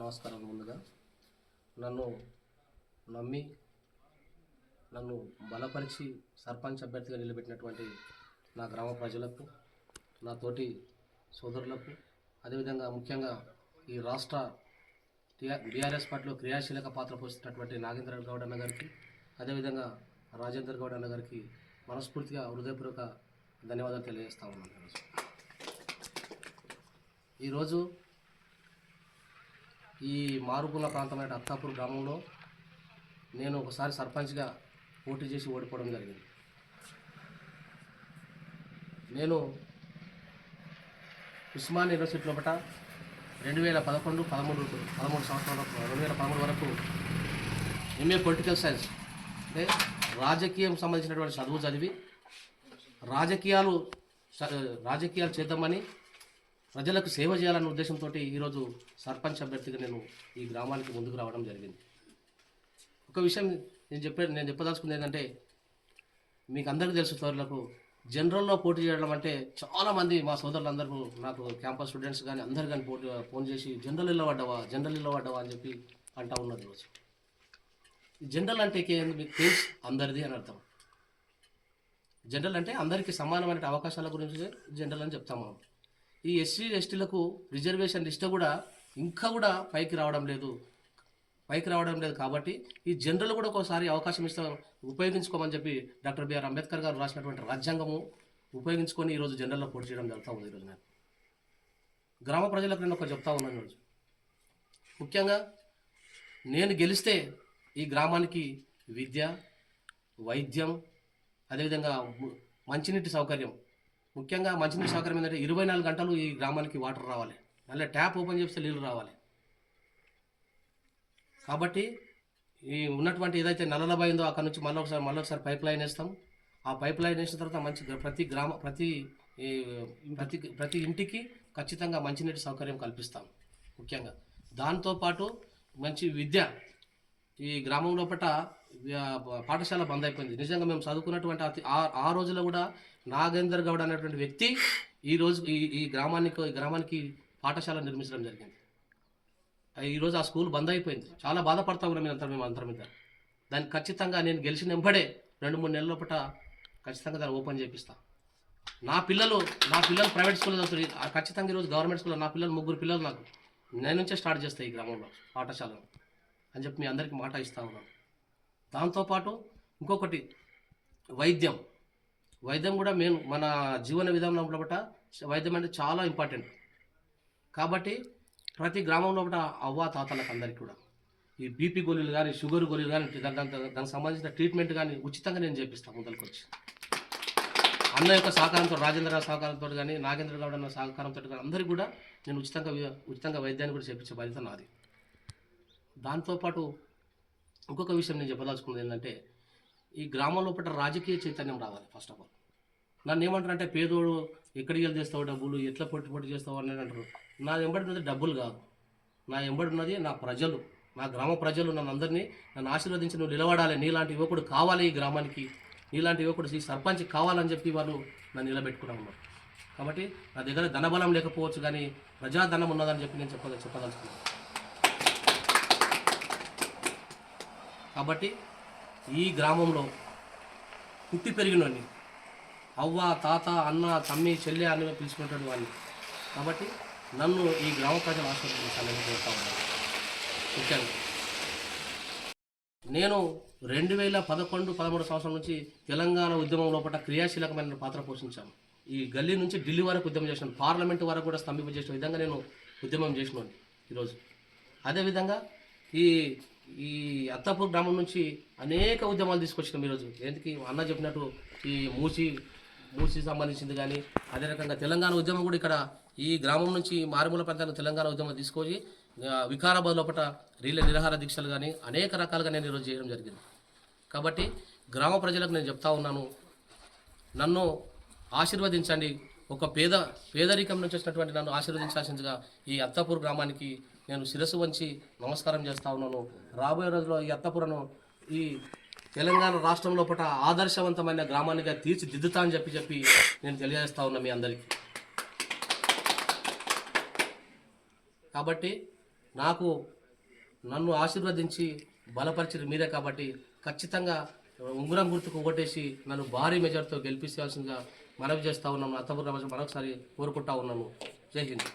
నమస్కారం. ముందుగా నన్ను నమ్మి నన్ను బలపరిచి సర్పంచ్ అభ్యర్థిగా నిలబెట్టినటువంటి నా గ్రామ ప్రజలకు, నా తోటి సోదరులకు, అదేవిధంగా ముఖ్యంగా ఈ రాష్ట్ర బీఆర్ఎస్ పార్టీలో క్రియాశీలక పాత్ర పోషిస్తున్నటువంటి నాగేంద్ర గౌడ్ అన్న గారికి, అదేవిధంగా రాజేందర్ గౌడ్ అన్న గారికి మనస్ఫూర్తిగా హృదయపూర్వక ధన్యవాదాలు తెలియజేస్తా ఉన్నాను. ఈరోజు ఈ మారుమూల ప్రాంతమైన అత్తాపూర్ గ్రామంలో నేను ఒకసారి సర్పంచ్గా పోటీ చేసి ఓడిపోవడం జరిగింది. నేను ఉస్మాన్ యూనివర్సిటీ లోపల 2013 సంవత్సరాల 2013 వరకు ఎంఏ పొలిటికల్ సైన్స్ అంటే రాజకీయం సంబంధించినటువంటి చదువు చదివి రాజకీయాలు చేద్దామని, ప్రజలకు సేవ చేయాలన్న ఉద్దేశంతో ఈరోజు సర్పంచ్ అభ్యర్థిగా నేను ఈ గ్రామానికి ముందుకు రావడం జరిగింది. ఒక విషయం నేను చెప్పదలుచుకుంది ఏంటంటే, మీకు అందరికీ తెలుసు సోదరులకు, జనరల్లో పోటీ చేయడం అంటే చాలామంది మా సోదరులందరూ నాకు క్యాంపస్ స్టూడెంట్స్ కానీ అందరు కానీ ఫోన్ చేసి జనరల్ ఇల్లు పడ్డావా అని చెప్పి అంటూ ఉన్నది. ఈరోజు జనరల్ అంటే మీకు తెలుసు అందరిది అని అర్థం. జనరల్ అంటే అందరికీ సమానమైన అవకాశాల గురించి జనరల్ అని చెప్తాం మనం. ఈ ఎస్సీ ఎస్టీలకు రిజర్వేషన్ లిస్ట్ కూడా ఇంకా కూడా పైకి రావడం లేదు కాబట్టి ఈ జనరల్ కూడా ఒకసారి అవకాశం ఉపయోగించుకోమని చెప్పి డాక్టర్ బిఆర్ అంబేద్కర్ గారు రాసినటువంటి రాజ్యాంగము ఉపయోగించుకొని ఈరోజు జనరల్లో పోటీ చేయడం జరుగుతూ ఉంది. ఈరోజు నేను గ్రామ ప్రజలకు నేను ఒక చెప్తా ఉన్నాను. ఈరోజు ముఖ్యంగా నేను గెలిస్తే ఈ గ్రామానికి విద్య, వైద్యం, అదేవిధంగా మంచినీటి సౌకర్యం, ముఖ్యంగా మంచినీటి సౌకర్యం ఏంటంటే 24 గంటలు ఈ గ్రామానికి వాటర్ రావాలి, మళ్ళీ ట్యాప్ ఓపెన్ చేస్తే నీళ్ళు రావాలి. కాబట్టి ఈ ఉన్నటువంటి ఏదైతే నల్లలబాయి ఉందో అక్కడ నుంచి మళ్ళీ ఒకసారి పైప్ లైన్ వేస్తాం. ఆ పైప్ లైన్ వేసిన తర్వాత ప్రతి ఇంటికి ఖచ్చితంగా మంచినీటి సౌకర్యం కల్పిస్తాం. ముఖ్యంగా దాంతోపాటు మంచి విద్య. ఈ గ్రామం లోపల పాఠశాల బంద్ అయిపోయింది. నిజంగా మేము చదువుకున్నటువంటి ఆ రోజుల్లో కూడా నాగేందర్ గౌడ్ అనేటువంటి వ్యక్తి ఈరోజు ఈ గ్రామానికి పాఠశాల నిర్మించడం జరిగింది. ఈరోజు ఆ స్కూల్ బంద్ అయిపోయింది. చాలా బాధపడతా ఉన్నాం మేము అందరం మీద. దాన్ని ఖచ్చితంగా నేను గెలిచిన వెంబడే 2-3 నెలల లోపల ఖచ్చితంగా దాన్ని ఓపెన్ చేపిస్తాను. నా పిల్లలు ప్రైవేట్ స్కూల్లో చదువుతారు. ఖచ్చితంగా ఈరోజు గవర్నమెంట్ స్కూల్లో నా పిల్లలు 3 పిల్లలు నాకు నేను నుంచే స్టార్ట్ చేస్తాయి ఈ గ్రామంలో పాఠశాలను అని చెప్పి మీ అందరికీ మాట ఇస్తా ఉన్నాను. దాంతోపాటు ఇంకొకటి వైద్యం కూడా మన జీవన విధానం లోపల వైద్యం అంటే చాలా ఇంపార్టెంట్. కాబట్టి ప్రతి గ్రామంలో అవ్వ తాతలకు అందరికీ కూడా ఈ బీపీ గోళీలు కానీ, షుగర్ గోళీలు కానీ, దానికి సంబంధించిన ట్రీట్మెంట్ కానీ ఉచితంగా నేను చేపిస్తాను. ముందరికి వచ్చి అన్న యొక్క సహకారంతో, రాజేంద్ర సహకారంతో కానీ, నాగేంద్ర గౌడ్ అన్న సహకారంతో కానీ అందరికీ కూడా నేను ఉచితంగా వైద్యాన్ని కూడా చేపించే బాధ్యత నాది. దాంతోపాటు ఇంకొక విషయం నేను చెప్పదలుచుకున్నది ఏంటంటే, ఈ గ్రామం లోపల రాజకీయ చైతన్యం రావాలి. ఫస్ట్ ఆఫ్ ఆల్ నన్ను ఏమంటారంటే, పేదోడు ఎక్కడికి వెళ్ళి చేస్తావు డబ్బులు, ఎట్లా పొట్టి చేస్తావు అని అంటారు. నా వెంబడి ఉన్నది డబ్బులు కాదు, నా వెంబడి ఉన్నది నా ప్రజలు, నా గ్రామ ప్రజలు. నన్ను ఆశీర్వదించి నువ్వు నిలబడాలి, నీలాంటి యువకుడు కావాలి ఈ గ్రామానికి, నీలాంటి యువకుడు ఈ సర్పంచ్ కావాలని చెప్పి వాళ్ళు నన్ను నిలబెట్టుకున్నా ఉన్నారు. కాబట్టి నా దగ్గర ధనబలం లేకపోవచ్చు కానీ ప్రజాధనం ఉన్నదని చెప్పి నేను చెప్పదలుచుకున్నాను. కాబట్టి ఈ గ్రామంలో పుట్టి పెరిగినవాడిని, అవ్వ తాత అన్న తమ్మి చెల్లె అని పిలుచుకుంటాడు వాడిని. కాబట్టి నన్ను ఈ గ్రామ ప్రజలు ఆశీర్వదించాలని కోరుతా ఉన్నాను. ముఖ్యంగా నేను 2011-13 సంవత్సరం నుంచి తెలంగాణ ఉద్యమం లోపల క్రియాశీలకమైన పాత్ర పోషించాను. ఈ గల్లీ నుంచి ఢిల్లీ వరకు ఉద్యమం చేసినాను, పార్లమెంటు వరకు కూడా స్తంభింపజేసిన విధంగా నేను ఉద్యమం చేసినాను ఈరోజు. అదేవిధంగా ఈ అత్తాపూర్ గ్రామం నుంచి అనేక ఉద్యమాలు తీసుకొచ్చినాం ఈరోజు. ఎందుకు అన్న చెప్పినట్టు ఈ మూసి సంబంధించింది కానీ, అదే రకంగా తెలంగాణ ఉద్యమం కూడా ఇక్కడ ఈ గ్రామం నుంచి మారుమూల ప్రాంతానికి తెలంగాణ ఉద్యమం తీసుకొని వికారాబాద్ లోపల నిరాహార దీక్షలు కానీ అనేక రకాలుగా నేను ఈరోజు చేయడం జరిగింది. కాబట్టి గ్రామ ప్రజలకు నేను చెప్తా ఉన్నాను, నన్ను ఆశీర్వదించండి. ఒక పేదరికం నుంచి వచ్చినటువంటి నన్ను ఆశీర్వదించాల్సిందిగా ఈ అత్తాపూర్ గ్రామానికి నేను శిరస్సు వంచి నమస్కారం చేస్తా ఉన్నాను. రాబోయే రోజుల్లో ఈ అత్తాపూర్ను ఈ తెలంగాణ రాష్ట్రం లోపల ఆదర్శవంతమైన గ్రామానిగా తీర్చిదిద్దుతా అని చెప్పి నేను తెలియజేస్తా ఉన్నా మీ అందరికీ. కాబట్టి నన్ను ఆశీర్వదించి బలపరిచిన మీరే కాబట్టి ఖచ్చితంగా ఉంగరం గుర్తుకు ఓటేసి నన్ను భారీ మెజార్టీతో గెలిపించాల్సిందిగా మనవి చేస్తా ఉన్నాను. అత్తపూర్ రమేష్ మరొకసారి కోరుకుంటా ఉన్నాను. జై హింద్.